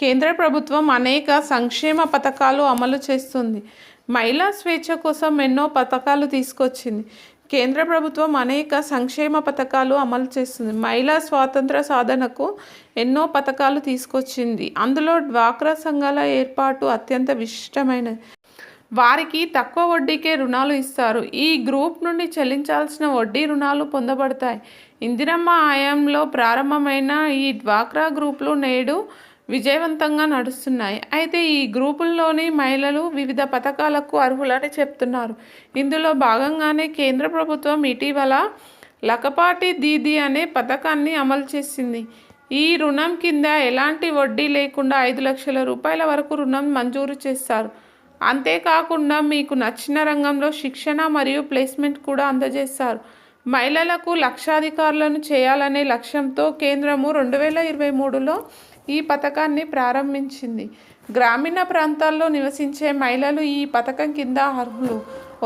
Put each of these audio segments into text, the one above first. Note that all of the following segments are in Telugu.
కేంద్ర ప్రభుత్వం అనేక సంక్షేమ పథకాలు అమలు చేస్తుంది. మహిళా స్వేచ్ఛ కోసం ఎన్నో పథకాలు తీసుకొచ్చింది. కేంద్ర ప్రభుత్వం అనేక సంక్షేమ పథకాలు అమలు చేస్తుంది. మహిళా స్వాతంత్ర సాధనకు ఎన్నో పథకాలు తీసుకొచ్చింది. అందులో డ్వాక్రా సంఘాల ఏర్పాటు అత్యంత విశిష్టమైనది. వారికి తక్కువ వడ్డీకే రుణాలు ఇస్తారు. ఈ గ్రూప్ నుండి చెల్లించాల్సిన వడ్డీ రుణాలు పొందబడతాయి. ఇందిరమ్మ హయాంలో ప్రారంభమైన ఈ డ్వాక్రా గ్రూపులు నేడు విజయవంతంగా నడుస్తున్నాయి. అయితే ఈ గ్రూపుల్లోని మహిళలు వివిధ పథకాలకు అర్హులని చెప్తున్నారు. ఇందులో భాగంగానే కేంద్ర ప్రభుత్వం ఇటీవల లకపాటి దీదీ అనే పథకాన్ని అమలు చేసింది. ఈ రుణం కింద ఎలాంటి వడ్డీ లేకుండా 5 లక్షల రూపాయల వరకు రుణం మంజూరు చేస్తారు. అంతేకాకుండా మీకు నచ్చిన రంగంలో శిక్షణ మరియు ప్లేస్మెంట్ కూడా అందజేస్తారు. మహిళలకు లక్షాధికారులను చేయాలనే లక్ష్యంతో కేంద్రము 2023లో ఈ పథకాన్ని ప్రారంభించింది. గ్రామీణ ప్రాంతాల్లో నివసించే మహిళలు ఈ పథకం కింద అర్హులు.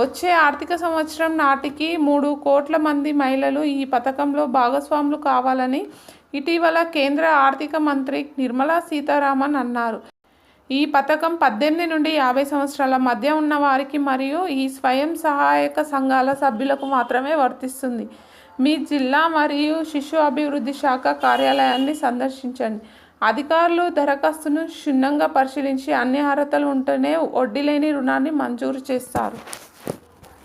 వచ్చే ఆర్థిక సంవత్సరం నాటికి 3 కోట్ల మంది మహిళలు ఈ పథకంలో భాగస్వాములు కావాలని ఇటీవల కేంద్ర ఆర్థిక మంత్రి నిర్మలా సీతారామన్ అన్నారు. ఈ పథకం 18 నుండి 50 సంవత్సరాల మధ్య ఉన్న వారికి మరియు ఈ స్వయం సహాయక సంఘాల సభ్యులకు మాత్రమే వర్తిస్తుంది. మీ జిల్లా మరియు శిశు అభివృద్ధి శాఖ కార్యాలయాన్ని సందర్శించండి. అధికారులు దరఖాస్తును క్షుణ్ణంగా పరిశీలించి అన్ని అర్హతలు ఉంటేనే వడ్డీ లేని రుణాన్ని మంజూరు చేస్తారు.